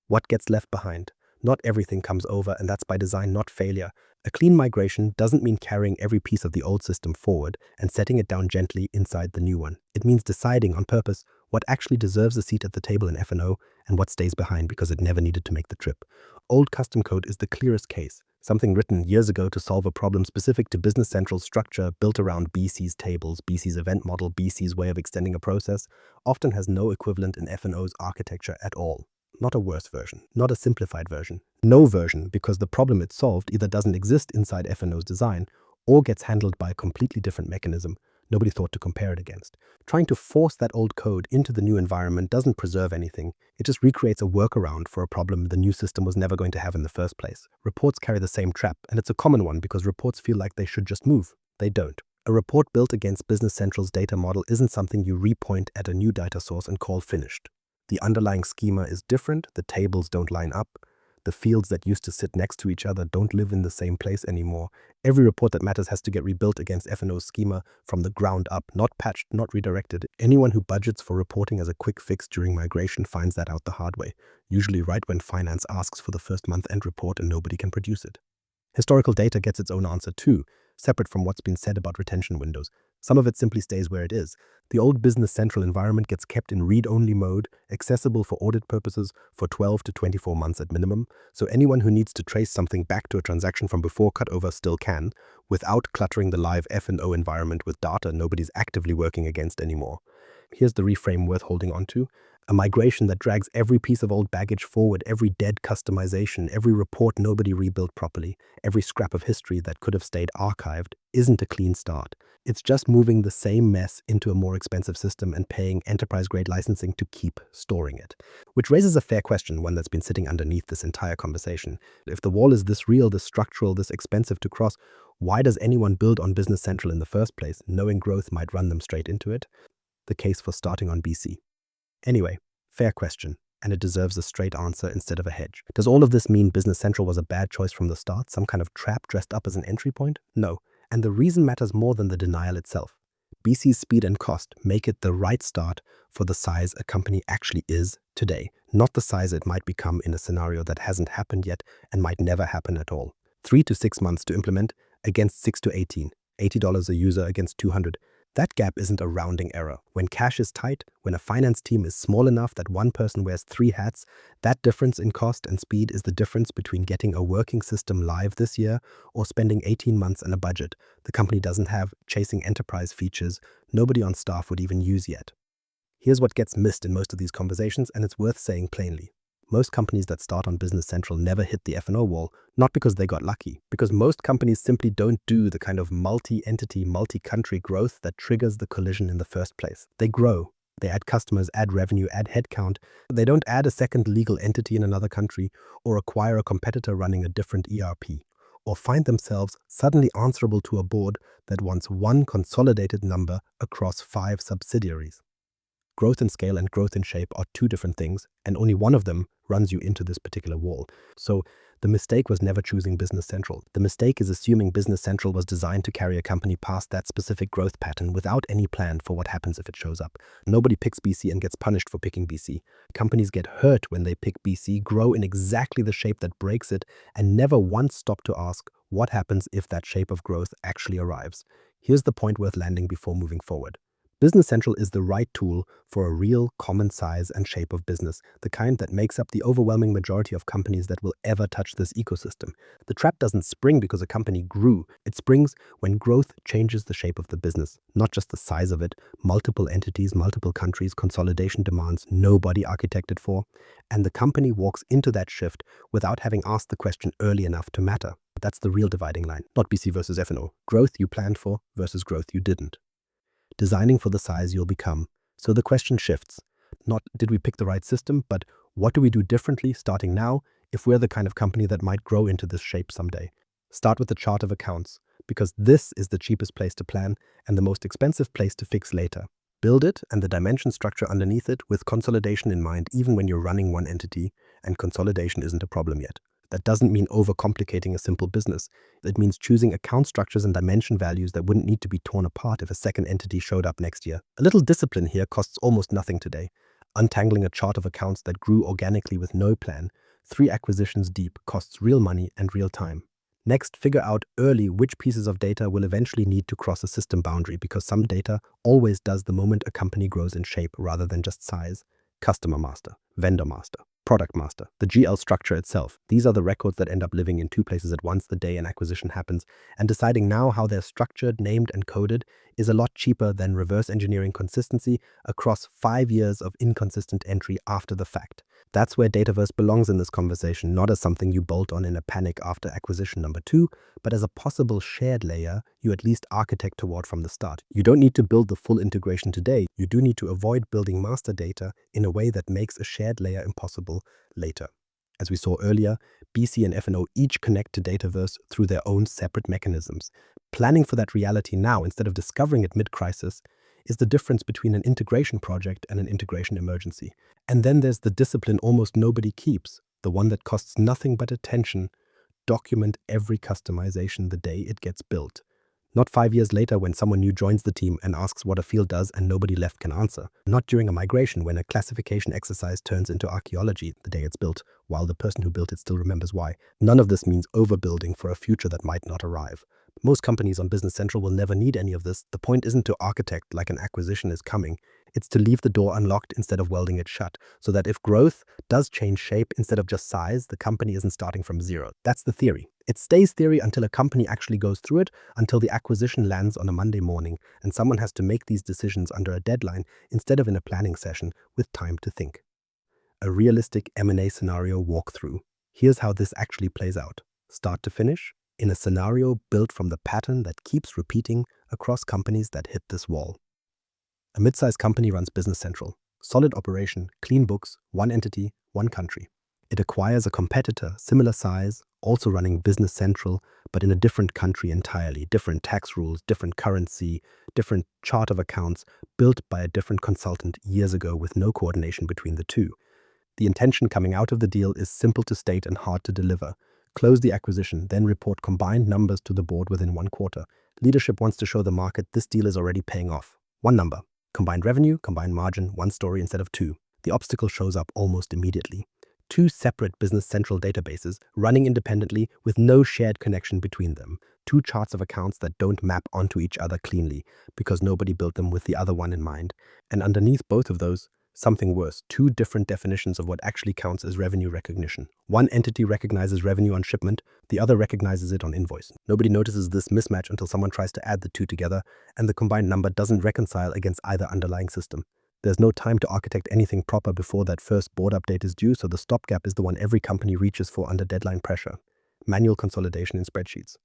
What gets left behind? Not everything comes over, and that's by design, not failure. A clean migration doesn't mean carrying every piece of the old system forward and setting it down gently inside the new one. It means deciding on purpose what actually deserves a seat at the table in F&O and what stays behind because it never needed to make the trip. Old custom code is the clearest case. Something written years ago to solve a problem specific to Business Central's structure built around BC's tables, BC's event model, BC's way of extending a process, often has no equivalent in F&O's architecture at all. Not a worse version, not a simplified version. No version, because the problem it solved either doesn't exist inside F&O's design or gets handled by a completely different mechanism nobody thought to compare it against. Trying to force that old code into the new environment doesn't preserve anything. It just recreates a workaround for a problem the new system was never going to have in the first place. Reports carry the same trap, and it's a common one because reports feel like they should just move. They don't. A report built against Business Central's data model isn't something you repoint at a new data source and call finished. The underlying schema is different, the tables don't line up, the fields that used to sit next to each other don't live in the same place anymore. Every report that matters has to get rebuilt against F&O's schema from the ground up, not patched, not redirected. Anyone who budgets for reporting as a quick fix during migration finds that out the hard way, usually right when finance asks for the first month-end report and nobody can produce it. Historical data gets its own answer too, separate from what's been said about retention windows. Some of it simply stays where it is. The old Business Central environment gets kept in read-only mode, accessible for audit purposes for 12 to 24 months at minimum, so anyone who needs to trace something back to a transaction from before cutover still can, without cluttering the live F&O environment with data nobody's actively working against anymore. Here's the reframe worth holding on to. A migration that drags every piece of old baggage forward, every dead customization, every report nobody rebuilt properly, every scrap of history that could have stayed archived, isn't a clean start. It's just moving the same mess into a more expensive system and paying enterprise-grade licensing to keep storing it. Which raises a fair question, one that's been sitting underneath this entire conversation. If the wall is this real, this structural, this expensive to cross, why does anyone build on Business Central in the first place, knowing growth might run them straight into it? The case for starting on BC. Anyway, fair question. and it deserves a straight answer instead of a hedge. Does all of this mean Business Central was a bad choice from the start, some kind of trap dressed up as an entry point? No, and the reason matters more than the denial itself. BC's speed and cost make it the right start for the size a company actually is today, not the size it might become in a scenario that hasn't happened yet and might never happen at all. 3 to 6 months to implement against 6 to 18, $80 a user against 200. That gap isn't a rounding error. When cash is tight, when a finance team is small enough that one person wears 3 hats, that difference in cost and speed is the difference between getting a working system live this year or spending 18 months and a budget the company doesn't have, chasing enterprise features nobody on staff would even use yet. Here's what gets missed in most of these conversations, and it's worth saying plainly. Most companies that start on Business Central never hit the F&O wall, not because they got lucky, because most companies simply don't do the kind of multi-entity, multi-country growth that triggers the collision in the first place. They grow. They add customers, add revenue, add headcount. They don't add a second legal entity in another country or acquire a competitor running a different ERP, or find themselves suddenly answerable to a board that wants one consolidated number across 5 subsidiaries. Growth in scale and growth in shape are 2 different things, and only one of them runs you into this particular wall. So the mistake was never choosing Business Central. The mistake is assuming Business Central was designed to carry a company past that specific growth pattern without any plan for what happens if it shows up. Nobody picks BC and gets punished for picking BC. Companies get hurt when they pick BC, grow in exactly the shape that breaks it, and never once stop to ask what happens if that shape of growth actually arrives. Here's the point worth landing before moving forward. Business Central is the right tool for a real common size and shape of business, the kind that makes up the overwhelming majority of companies that will ever touch this ecosystem. The trap doesn't spring because a company grew. It springs when growth changes the shape of the business, not just the size of it. Multiple entities, multiple countries, consolidation demands nobody architected for, and the company walks into that shift without having asked the question early enough to matter. That's the real dividing line, not BC versus F&O. Growth you planned for versus growth you didn't. Designing for the size you'll become. So the question shifts. Not did we pick the right system, but what do we do differently starting now if we're the kind of company that might grow into this shape someday? Start with the chart of accounts, because this is the cheapest place to plan and the most expensive place to fix later. Build it and the dimension structure underneath it with consolidation in mind, even when you're running one entity, and consolidation isn't a problem yet. That doesn't mean overcomplicating a simple business. It means choosing account structures and dimension values that wouldn't need to be torn apart if a second entity showed up next year. A little discipline here costs almost nothing today. Untangling a chart of accounts that grew organically with no plan, 3 acquisitions deep, costs real money and real time. Next, figure out early which pieces of data will eventually need to cross a system boundary, because some data always does the moment a company grows in shape rather than just size. Customer master, vendor master, product master, the GL structure itself. These are the records that end up living in 2 places at once the day an acquisition happens, and deciding now how they're structured, named, and coded is a lot cheaper than reverse engineering consistency across 5 years of inconsistent entry after the fact. That's where Dataverse belongs in this conversation, not as something you bolt on in a panic after acquisition number 2, but as a possible shared layer you at least architect toward from the start. You don't need to build the full integration today. You do need to avoid building master data in a way that makes a shared layer impossible later. As we saw earlier, BC and F&O each connect to Dataverse through their own separate mechanisms. Planning for that reality now instead of discovering it mid-crisis is the difference between an integration project and an integration emergency. And then there's the discipline almost nobody keeps, the one that costs nothing but attention. Document every customization the day it gets built. Not 5 years later when someone new joins the team and asks what a field does and nobody left can answer. Not during a migration when a classification exercise turns into archaeology the day it's built, while the person who built it still remembers why. None of this means overbuilding for a future that might not arrive. Most companies on Business Central will never need any of this. The point isn't to architect like an acquisition is coming. It's to leave the door unlocked instead of welding it shut, so that if growth does change shape instead of just size, the company isn't starting from zero. That's the theory. It stays theory until a company actually goes through it, until the acquisition lands on a Monday morning, and someone has to make these decisions under a deadline instead of in a planning session with time to think. A realistic M&A scenario walkthrough. Here's how this actually plays out, start to finish, in a scenario built from the pattern that keeps repeating across companies that hit this wall. A mid-sized company runs Business Central. Solid operation, clean books, one entity, one country. It acquires a competitor, similar size, also running Business Central, but in a different country entirely, different tax rules, different currency, different chart of accounts, built by a different consultant years ago with no coordination between the two. The intention coming out of the deal is simple to state and hard to deliver. Close the acquisition, then report combined numbers to the board within 1 quarter. Leadership wants to show the market this deal is already paying off. One number. Combined revenue, combined margin, one story instead of two. The obstacle shows up almost immediately. Two separate business central databases running independently with no shared connection between them. Two charts of accounts that don't map onto each other cleanly because nobody built them with the other one in mind. And underneath both of those, something worse, two different definitions of what actually counts as revenue recognition. One entity recognizes revenue on shipment, the other recognizes it on invoice. Nobody notices this mismatch until someone tries to add the two together, and the combined number doesn't reconcile against either underlying system. There's no time to architect anything proper before that first board update is due, so the stopgap is the one every company reaches for under deadline pressure. Manual consolidation in spreadsheets.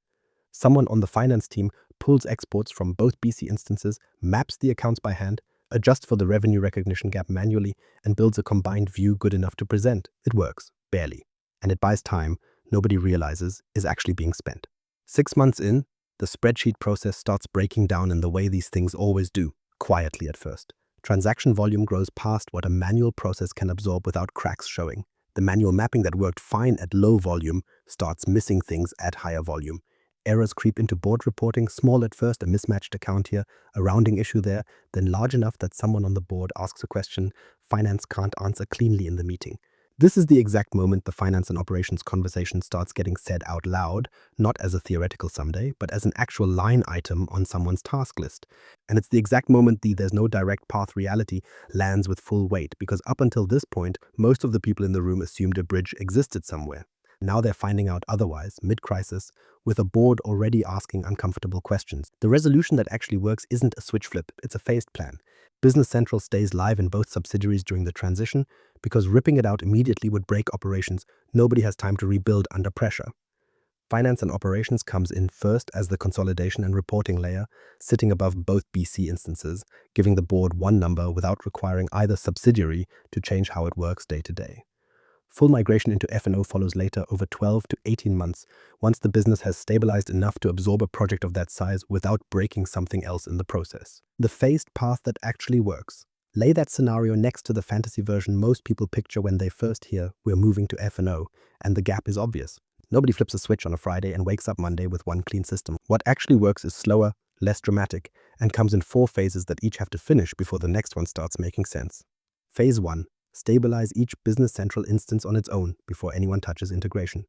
Someone on the finance team pulls exports from both BC instances, maps the accounts by hand, adjusts for the revenue recognition gap manually, and builds a combined view good enough to present. It works, barely. And it buys time nobody realizes is actually being spent. 6 months in, the spreadsheet process starts breaking down in the way these things always do, quietly at first. Transaction volume grows past what a manual process can absorb without cracks showing. The manual mapping that worked fine at low volume starts missing things at higher volume. Errors creep into board reporting, small at first, a mismatched account here, a rounding issue there, then large enough that someone on the board asks a question finance can't answer cleanly in the meeting. This is the exact moment the finance and operations conversation starts getting said out loud, not as a theoretical someday, but as an actual line item on someone's task list. And it's the exact moment the there's no direct path reality lands with full weight, because up until this point, most of the people in the room assumed a bridge existed somewhere. Now they're finding out otherwise, mid-crisis, with a board already asking uncomfortable questions. The resolution that actually works isn't a switch flip, it's a phased plan. Business Central stays live in both subsidiaries during the transition, because ripping it out immediately would break operations. Nobody has time to rebuild under pressure. Finance and operations comes in first as the consolidation and reporting layer, sitting above both BC instances, giving the board one number without requiring either subsidiary to change how it works day to day. Full migration into F&O follows later over 12 to 18 months, once the business has stabilized enough to absorb a project of that size without breaking something else in the process. The phased path that actually works. Lay that scenario next to the fantasy version most people picture when they first hear we're moving to F&O, and the gap is obvious. Nobody flips a switch on a Friday and wakes up Monday with one clean system. What actually works is slower, less dramatic, and comes in 4 phases that each have to finish before the next one starts making sense. Phase 1. Stabilize each Business Central instance on its own before anyone touches integration.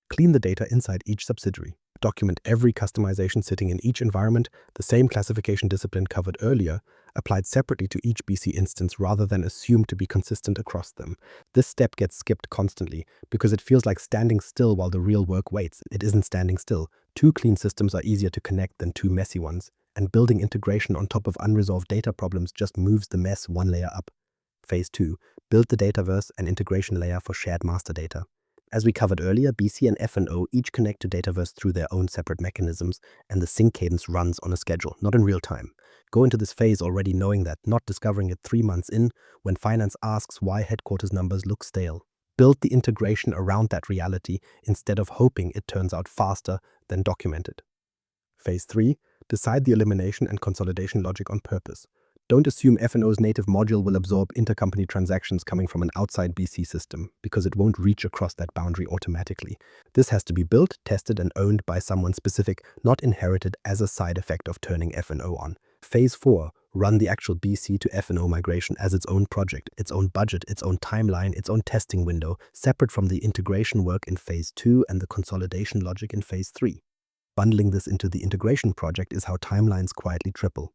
Clean the data inside each subsidiary. Document every customization sitting in each environment, the same classification discipline covered earlier, applied separately to each BC instance rather than assumed to be consistent across them. This step gets skipped constantly because it feels like standing still while the real work waits. It isn't standing still. 2 clean systems are easier to connect than 2 messy ones, and building integration on top of unresolved data problems just moves the mess one layer up. Phase 2. Build the Dataverse and integration layer for shared master data. As we covered earlier, BC and F&O each connect to Dataverse through their own separate mechanisms, and the sync cadence runs on a schedule, not in real time. Go into this phase already knowing that, not discovering it 3 months in when finance asks why headquarters numbers look stale. Build the integration around that reality instead of hoping it turns out faster than documented. Phase 3. Decide the elimination and consolidation logic on purpose. Don't assume F&O's native module will absorb intercompany transactions coming from an outside BC system, because it won't reach across that boundary automatically. This has to be built, tested, and owned by someone specific, not inherited as a side effect of turning F&O on. Phase 4. Run the actual BC to F&O migration as its own project, its own budget, its own timeline, its own testing window, separate from the integration work in Phase 2 and the consolidation logic in Phase 3. Bundling this into the integration project is how timelines quietly triple.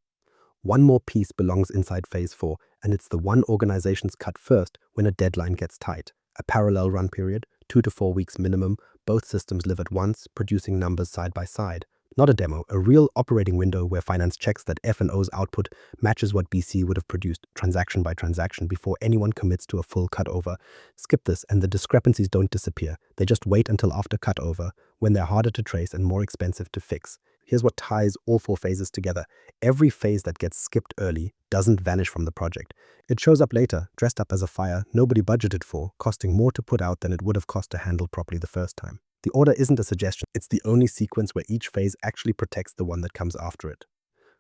One more piece belongs inside Phase 4, and it's the one organizations cut first when a deadline gets tight. A parallel run period, 2 to 4 weeks minimum, both systems live at once, producing numbers side by side. Not a demo, a real operating window where finance checks that F&O's output matches what BC would have produced transaction by transaction before anyone commits to a full cutover. Skip this and the discrepancies don't disappear. They just wait until after cutover, when they're harder to trace and more expensive to fix. Here's what ties all 4 phases together. Every phase that gets skipped early doesn't vanish from the project. It shows up later, dressed up as a fire nobody budgeted for, costing more to put out than it would have cost to handle properly the first time. The order isn't a suggestion, it's the only sequence where each phase actually protects the one that comes after it.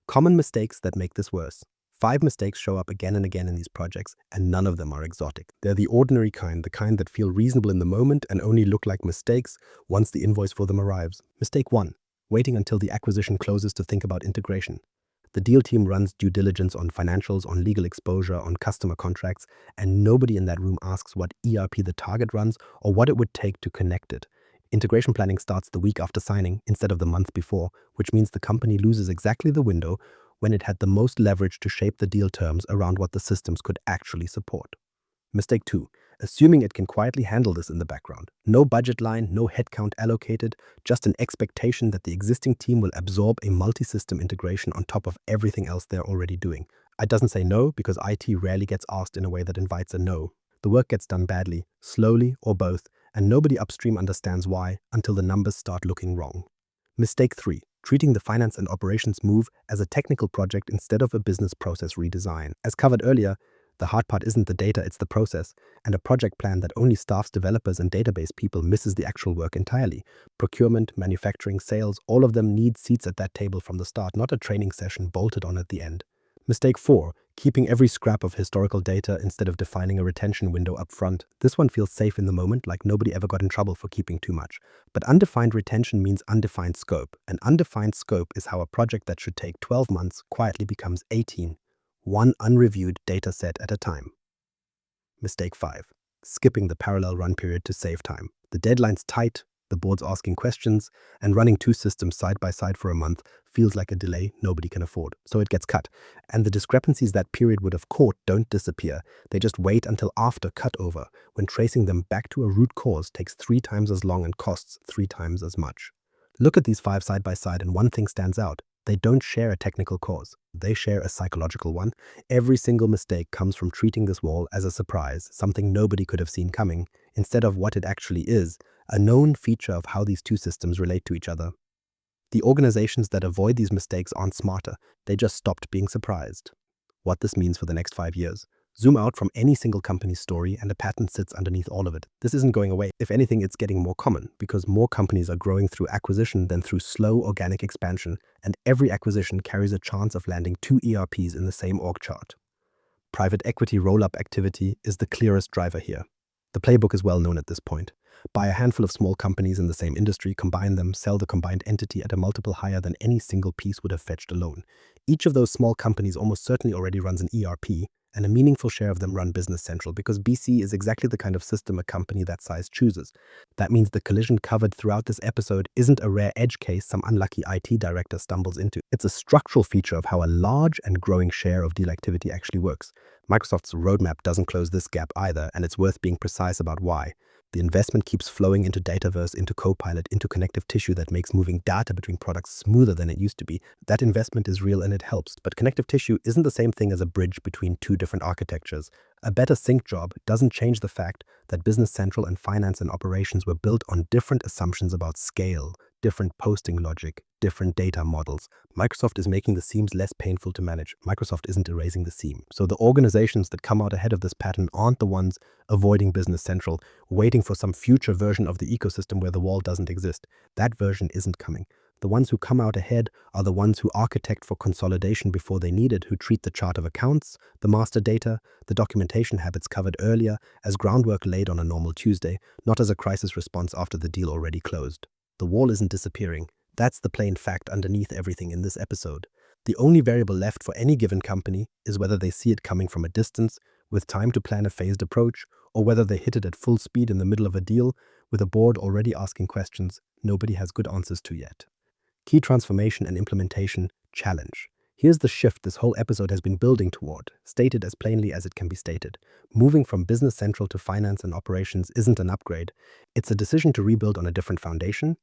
Common mistakes that make this worse. 5 mistakes show up again and again in these projects, and none of them are exotic. They're the ordinary kind, the kind that feel reasonable in the moment and only look like mistakes once the invoice for them arrives. Mistake 1. Waiting until the acquisition closes to think about integration. The deal team runs due diligence on financials, on legal exposure, on customer contracts, and nobody in that room asks what ERP the target runs or what it would take to connect it. Integration planning starts the week after signing instead of the month before, which means the company loses exactly the window when it had the most leverage to shape the deal terms around what the systems could actually support. Mistake 2. Assuming it can quietly handle this in the background. No budget line, no headcount allocated, just an expectation that the existing team will absorb a multi-system integration on top of everything else they're already doing. It doesn't say no because IT rarely gets asked in a way that invites a no. The work gets done badly, slowly, or both, and nobody upstream understands why until the numbers start looking wrong. Mistake 3. Treating the finance and operations move as a technical project instead of a business process redesign. As covered earlier, the hard part isn't the data, it's the process, and a project plan that only staffs developers and database people misses the actual work entirely. Procurement, manufacturing, sales, all of them need seats at that table from the start, not a training session bolted on at the end. Mistake 4. Keeping every scrap of historical data instead of defining a retention window up front. This one feels safe in the moment, like nobody ever got in trouble for keeping too much. But undefined retention means undefined scope. An undefined scope is how a project that should take 12 months quietly becomes 18. One unreviewed data set at a time. Mistake 5. Skipping the parallel run period to save time. The deadline's tight, the board's asking questions, and running 2 systems side by side for a month feels like a delay nobody can afford. So it gets cut. And the discrepancies that period would have caught don't disappear. They just wait until after cutover, when tracing them back to a root cause takes 3 times as long and costs 3 times as much. Look at these 5 side by side and one thing stands out. They don't share a technical cause. They share a psychological one. Every single mistake comes from treating this wall as a surprise, something nobody could have seen coming, instead of what it actually is, a known feature of how these 2 systems relate to each other. The organizations that avoid these mistakes aren't smarter. They just stopped being surprised. What this means for the next 5 years. Zoom out from any single company's story and a pattern sits underneath all of it. This isn't going away. If anything, it's getting more common because more companies are growing through acquisition than through slow organic expansion, and every acquisition carries a chance of landing 2 ERPs in the same org chart. Private equity roll-up activity is the clearest driver here. The playbook is well known at this point. Buy a handful of small companies in the same industry, combine them, sell the combined entity at a multiple higher than any single piece would have fetched alone. Each of those small companies almost certainly already runs an ERP, and a meaningful share of them run Business Central because BC is exactly the kind of system a company that size chooses. That means the collision covered throughout this episode isn't a rare edge case some unlucky IT director stumbles into. It's a structural feature of how a large and growing share of deal activity actually works. Microsoft's roadmap doesn't close this gap either, and it's worth being precise about why. The investment keeps flowing into Dataverse, into Copilot, into connective tissue that makes moving data between products smoother than it used to be. That investment is real and it helps, but connective tissue isn't the same thing as a bridge between 2 different architectures. A better sync job doesn't change the fact that Business Central and finance and operations were built on different assumptions about scale, different posting logic, different data models. Microsoft is making the seams less painful to manage. Microsoft isn't erasing the seam. So the organizations that come out ahead of this pattern aren't the ones avoiding Business Central, waiting for some future version of the ecosystem where the wall doesn't exist. That version isn't coming. The ones who come out ahead are the ones who architect for consolidation before they need it, who treat the chart of accounts, the master data, the documentation habits covered earlier as groundwork laid on a normal Tuesday, not as a crisis response after the deal already closed. The wall isn't disappearing. That's the plain fact underneath everything in this episode. The only variable left for any given company is whether they see it coming from a distance, with time to plan a phased approach, or whether they hit it at full speed in the middle of a deal, with a board already asking questions nobody has good answers to yet. Key transformation and implementation challenge. Here's the shift this whole episode has been building toward, stated as plainly as it can be stated. Moving from Business Central to finance and operations isn't an upgrade. It's a decision to rebuild on a different foundation.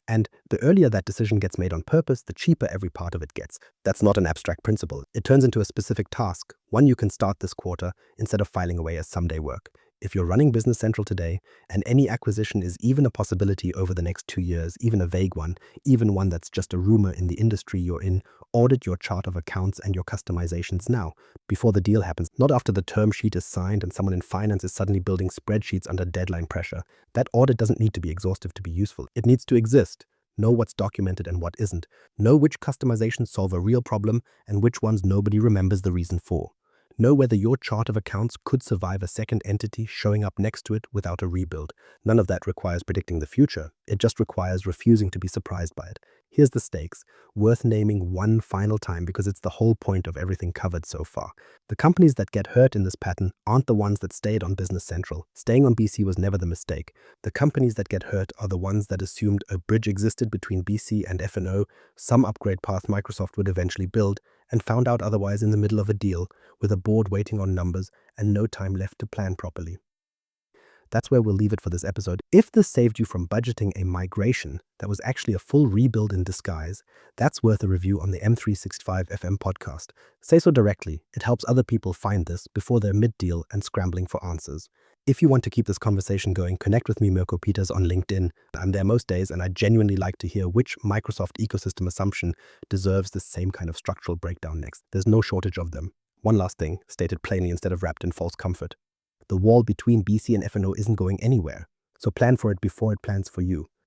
And the earlier that decision gets made on purpose, the cheaper every part of it gets. That's not an abstract principle. It turns into a specific task, one you can start this quarter instead of filing away as someday work. If you're running Business Central today, and any acquisition is even a possibility over the next 2 years, even a vague one, even one that's just a rumor in the industry you're in, audit your chart of accounts and your customizations now, before the deal happens, not after the term sheet is signed and someone in finance is suddenly building spreadsheets under deadline pressure. That audit doesn't need to be exhaustive to be useful. It needs to exist. Know what's documented and what isn't. Know which customizations solve a real problem and which ones nobody remembers the reason for. Know whether your chart of accounts could survive a second entity showing up next to it without a rebuild. None of that requires predicting the future. It just requires refusing to be surprised by it. Here's the stakes, worth naming one final time because it's the whole point of everything covered so far. The companies that get hurt in this pattern aren't the ones that stayed on Business Central. Staying on BC was never the mistake. The companies that get hurt are the ones that assumed a bridge existed between BC and F&O, some upgrade path Microsoft would eventually build, and found out otherwise in the middle of a deal, with a board waiting on numbers and no time left to plan properly. That's where we'll leave it for this episode. If this saved you from budgeting a migration that was actually a full rebuild in disguise, that's worth a review on the M365 FM podcast. Say so directly. It helps other people find this before they're mid-deal and scrambling for answers. If you want to keep this conversation going, connect with me, Mirko Peters, on LinkedIn. I'm there most days, and I genuinely like to hear which Microsoft ecosystem assumption deserves the same kind of structural breakdown next. There's no shortage of them. One last thing, stated plainly instead of wrapped in false comfort. The wall between BC and F&O isn't going anywhere, so plan for it before it plans for you.